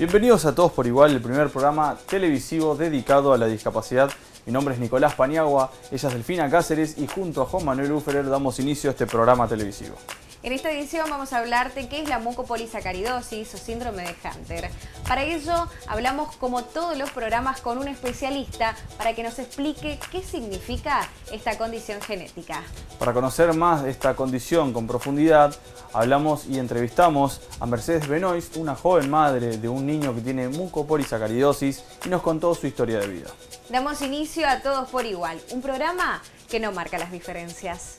Bienvenidos a Todos por Igual, el primer programa televisivo dedicado a la discapacidad. Mi nombre es Nicolás Paniagua, ella es Delfina Cáceres y junto a Juan Manuel Uferer damos inicio a este programa televisivo. En esta edición vamos a hablarte qué es la mucopolisacaridosis o síndrome de Hunter. Para ello hablamos, como todos los programas, con un especialista para que nos explique qué significa esta condición genética. Para conocer más de esta condición con profundidad, hablamos y entrevistamos a Mercedes Benoist, una joven madre de un niño que tiene mucopolisacaridosis, y nos contó su historia de vida. Damos inicio a Todos por Igual, un programa que no marca las diferencias.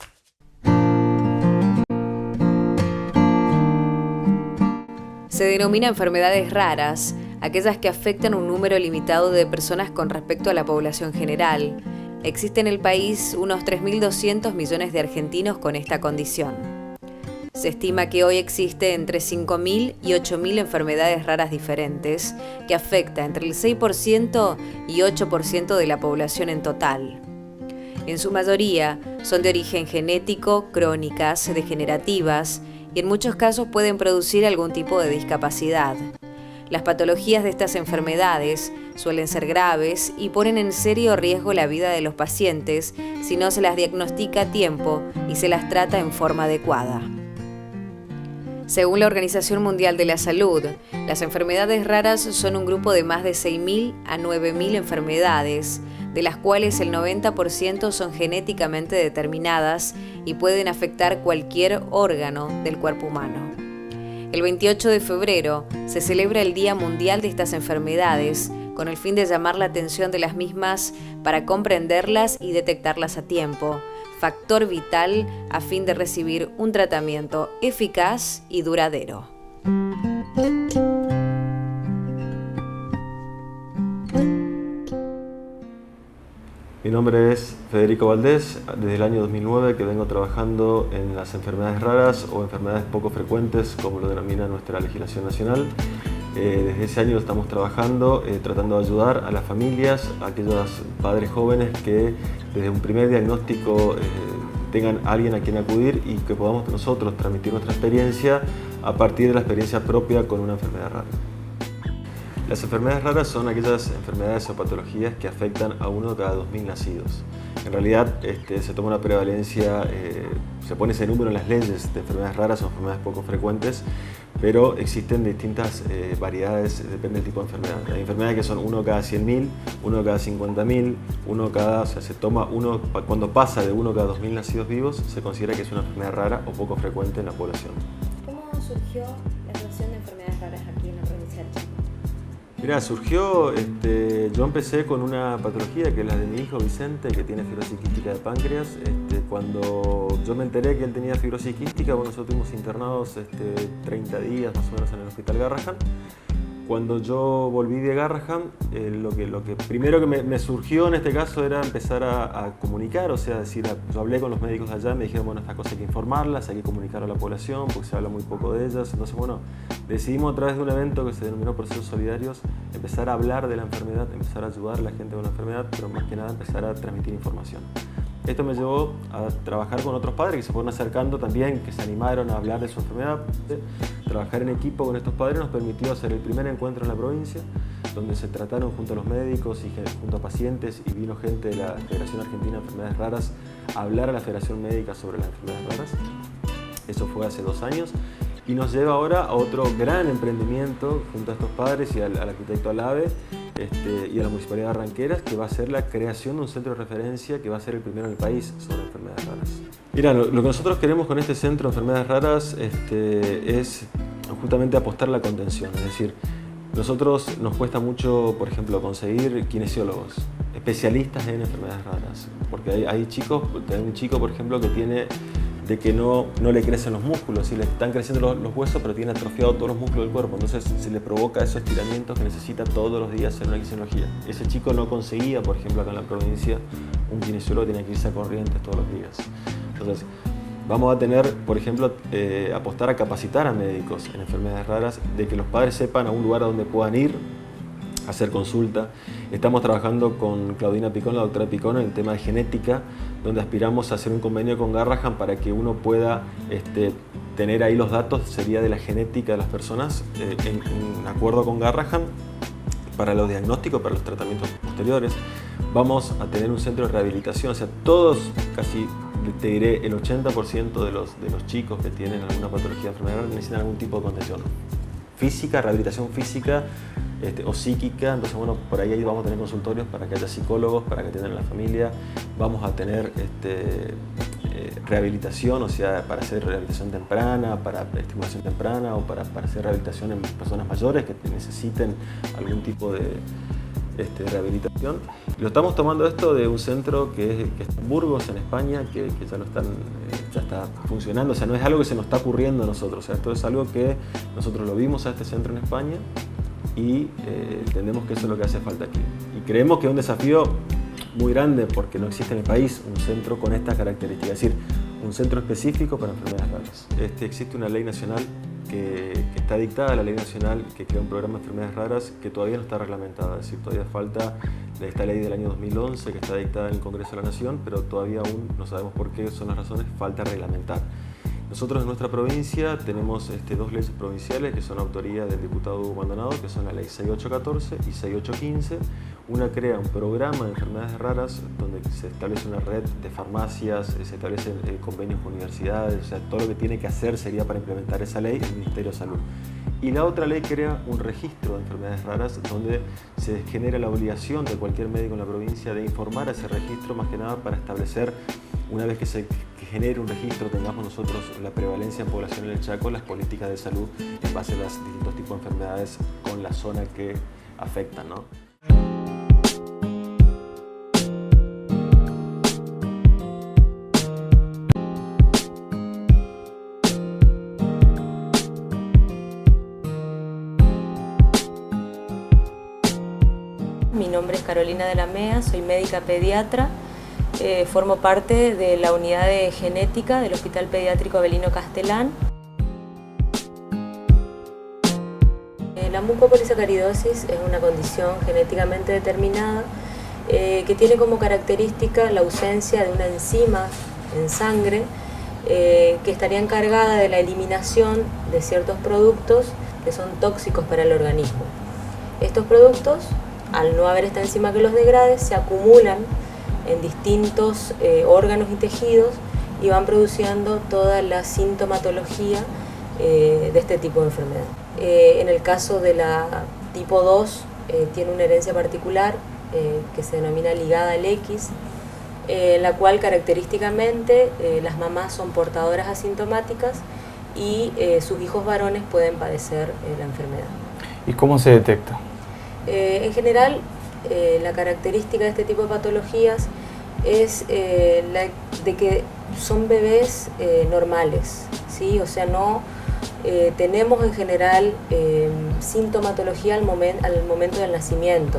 Se denomina enfermedades raras aquellas que afectan un número limitado de personas con respecto a la población general. Existe en el país unos 3.200 millones de argentinos con esta condición. Se estima que hoy existe entre 5.000 y 8.000 enfermedades raras diferentes, que afecta entre el 6% y 8% de la población en total. En su mayoría son de origen genético, crónicas, degenerativas, y en muchos casos pueden producir algún tipo de discapacidad. Las patologías de estas enfermedades suelen ser graves y ponen en serio riesgo la vida de los pacientes si no se las diagnostica a tiempo y se las trata en forma adecuada. Según la Organización Mundial de la Salud, las enfermedades raras son un grupo de más de 6.000 a 9.000 enfermedades, de las cuales el 90% son genéticamente determinadas y pueden afectar cualquier órgano del cuerpo humano. El 28 de febrero se celebra el Día Mundial de estas enfermedades, con el fin de llamar la atención de las mismas para comprenderlas y detectarlas a tiempo, factor vital a fin de recibir un tratamiento eficaz y duradero. Mi nombre es Federico Valdés, desde el año 2009 que vengo trabajando en las enfermedades raras o enfermedades poco frecuentes, como lo denomina nuestra legislación nacional. Desde ese año estamos trabajando, tratando de ayudar a las familias, a aquellos padres jóvenes que desde un primer diagnóstico tengan a alguien a quien acudir y que podamos nosotros transmitir nuestra experiencia a partir de la experiencia propia con una enfermedad rara. Las enfermedades raras son aquellas enfermedades o patologías que afectan a uno de cada 2.000 nacidos. En realidad se toma una prevalencia, se pone ese número en las leyes de enfermedades raras o enfermedades poco frecuentes, pero existen distintas variedades, depende del tipo de enfermedad. Hay enfermedades que son uno cada 100.000, uno cada 50.000, o sea, se toma uno, cuando pasa de uno cada 2.000 nacidos vivos, se considera que es una enfermedad rara o poco frecuente en la población. ¿Cómo surgió la noción de enfermedades raras aquí en la provincia de Chaco? Mira, surgió, yo empecé con una patología que es la de mi hijo Vicente, que tiene fibrosis quística de páncreas. Cuando yo me enteré que él tenía fibrosis quística, bueno, nosotros estuvimos internados 30 días más o menos en el hospital Garrahan. Cuando yo volví de Garrahan, lo que primero que me surgió en este caso era empezar a comunicar, o sea, yo hablé con los médicos de allá, me dijeron, bueno, estas cosas hay que informarlas, hay que comunicar a la población, porque se habla muy poco de ellas. Entonces, bueno, decidimos a través de un evento que se denominó Procesos Solidarios, empezar a hablar de la enfermedad, empezar a ayudar a la gente con la enfermedad, pero más que nada empezar a transmitir información. Esto me llevó a trabajar con otros padres que se fueron acercando también, que se animaron a hablar de su enfermedad. Trabajar en equipo con estos padres nos permitió hacer el primer encuentro en la provincia, donde se trataron junto a los médicos y junto a pacientes, y vino gente de la Federación Argentina de Enfermedades Raras a hablar a la Federación Médica sobre las enfermedades raras. Eso fue hace 2 años. Y nos lleva ahora a otro gran emprendimiento junto a estos padres y al arquitecto Alave y a la Municipalidad de Barranqueras, que va a ser la creación de un centro de referencia que va a ser el primero en el país sobre enfermedades raras. Mira, lo que nosotros queremos con este centro de enfermedades raras es justamente apostar a la contención. Es decir, nosotros nos cuesta mucho, por ejemplo, conseguir kinesiólogos, especialistas en enfermedades raras, porque hay un chico, por ejemplo, que tiene de que no le crecen los músculos, y le están creciendo los huesos, pero tiene atrofiado todos los músculos del cuerpo, entonces se le provoca esos estiramientos que necesita todos los días hacer una kinesiología. Ese chico no conseguía, por ejemplo, acá en la provincia, un kinesiólogo, tenía que irse a Corrientes todos los días. Entonces, vamos a tener, por ejemplo, apostar a capacitar a médicos en enfermedades raras, de que los padres sepan a un lugar a donde puedan ir hacer consulta. Estamos trabajando con Claudina Picón, la doctora Picón, en el tema de genética, donde aspiramos a hacer un convenio con Garrahan para que uno pueda tener ahí los datos, sería de la genética de las personas, en acuerdo con Garrahan, para los diagnósticos, para los tratamientos posteriores. Vamos a tener un centro de rehabilitación, o sea, todos, casi te diré, el 80% de los chicos que tienen alguna patología de enfermedad necesitan algún tipo de contención física, rehabilitación física, o psíquica. Entonces, bueno, por ahí vamos a tener consultorios para que haya psicólogos, para que atiendan a la familia. Vamos a tener rehabilitación, o sea, para hacer rehabilitación temprana, para estimulación temprana, o para hacer rehabilitación en personas mayores que necesiten algún tipo de rehabilitación. Lo estamos tomando esto de un centro que está en Burgos, en España, que ya está funcionando. O sea, no es algo que se nos está ocurriendo a nosotros. O sea, esto es algo que nosotros lo vimos a este centro en España y entendemos que eso es lo que hace falta aquí. Y creemos que es un desafío muy grande porque no existe en el país un centro con estas características, es decir, un centro específico para enfermedades raras. Existe una ley nacional que está dictada, la ley nacional que crea un programa de enfermedades raras que todavía no está reglamentada, es decir, todavía falta esta ley del año 2011 que está dictada en el Congreso de la Nación, pero todavía aún no sabemos por qué son las razones, falta reglamentar. Nosotros en nuestra provincia tenemos dos leyes provinciales que son autoría del diputado Hugo Maldonado, que son la ley 6814 y 6815. Una crea un programa de enfermedades raras donde se establece una red de farmacias, se establecen convenios con universidades, o sea, todo lo que tiene que hacer sería para implementar esa ley el Ministerio de Salud. Y la otra ley crea un registro de enfermedades raras donde se genera la obligación de cualquier médico en la provincia de informar a ese registro, más que nada para establecer, una vez que se genere un registro, tengamos nosotros la prevalencia en población en el Chaco, las políticas de salud en base a los distintos tipos de enfermedades con la zona que afectan, ¿no? Mi nombre es Carolina de la Mea, soy médica pediatra, formo parte de la unidad de genética del Hospital Pediátrico Avelino Castelán. La mucopolisacaridosis es una condición genéticamente determinada que tiene como característica la ausencia de una enzima en sangre que estaría encargada de la eliminación de ciertos productos que son tóxicos para el organismo. Estos productos, al no haber esta enzima que los degrade, se acumulan en distintos órganos y tejidos y van produciendo toda la sintomatología de este tipo de enfermedad. En el caso de la tipo 2, tiene una herencia particular que se denomina ligada al X, en la cual característicamente las mamás son portadoras asintomáticas y sus hijos varones pueden padecer la enfermedad. ¿Y cómo se detecta? En general, la característica de este tipo de patologías es la de que son bebés normales, ¿sí? O sea, no tenemos en general sintomatología al momento del nacimiento,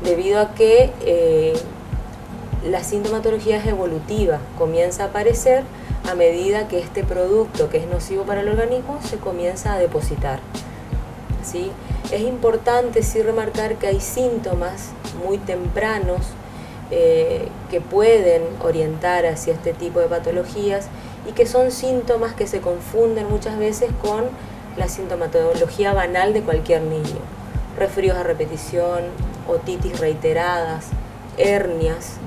debido a que la sintomatología es evolutiva, comienza a aparecer a medida que este producto que es nocivo para el organismo se comienza a depositar, ¿sí? Es importante sí remarcar que hay síntomas muy tempranos que pueden orientar hacia este tipo de patologías y que son síntomas que se confunden muchas veces con la sintomatología banal de cualquier niño. Resfríos a repetición, otitis reiteradas, hernias,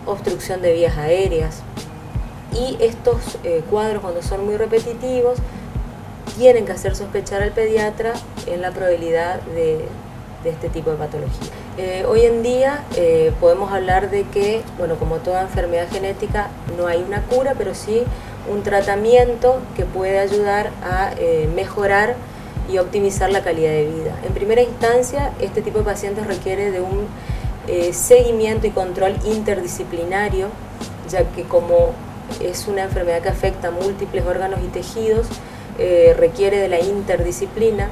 obstrucción de vías aéreas. Y estos cuadros, cuando son muy repetitivos, tienen que hacer sospechar al pediatra en la probabilidad de este tipo de patología. Hoy en día podemos hablar de que, bueno, como toda enfermedad genética, no hay una cura, pero sí un tratamiento que puede ayudar a mejorar y optimizar la calidad de vida. En primera instancia, este tipo de pacientes requiere de un seguimiento y control interdisciplinario, ya que como es una enfermedad que afecta a múltiples órganos y tejidos, requiere de la interdisciplina.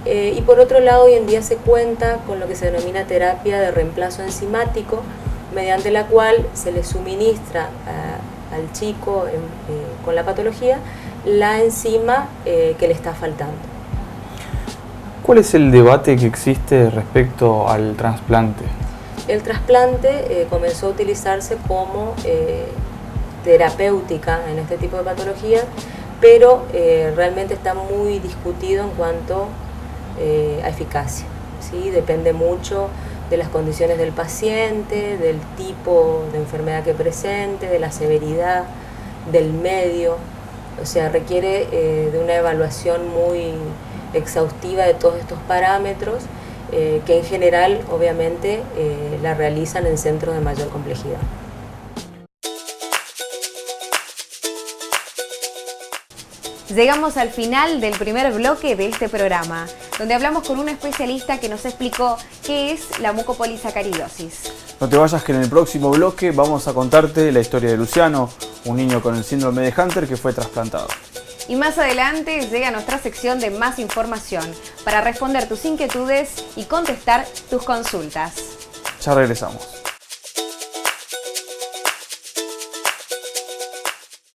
Y por otro lado, hoy en día se cuenta con lo que se denomina terapia de reemplazo enzimático, mediante la cual se le suministra al chico con la patología la enzima que le está faltando. ¿Cuál es el debate que existe respecto al trasplante? El trasplante comenzó a utilizarse como terapéutica en este tipo de patologías, pero realmente está muy discutido en cuanto a eficacia, ¿sí? Depende mucho de las condiciones del paciente, del tipo de enfermedad que presente, de la severidad, del medio, o sea, requiere de una evaluación muy exhaustiva de todos estos parámetros que en general obviamente la realizan en centros de mayor complejidad. Llegamos al final del primer bloque de este programa, donde hablamos con un especialista que nos explicó qué es la mucopolisacaridosis. No te vayas, que en el próximo bloque vamos a contarte la historia de Luciano, un niño con el síndrome de Hunter que fue trasplantado. Y más adelante llega nuestra sección de más información para responder tus inquietudes y contestar tus consultas. Ya regresamos.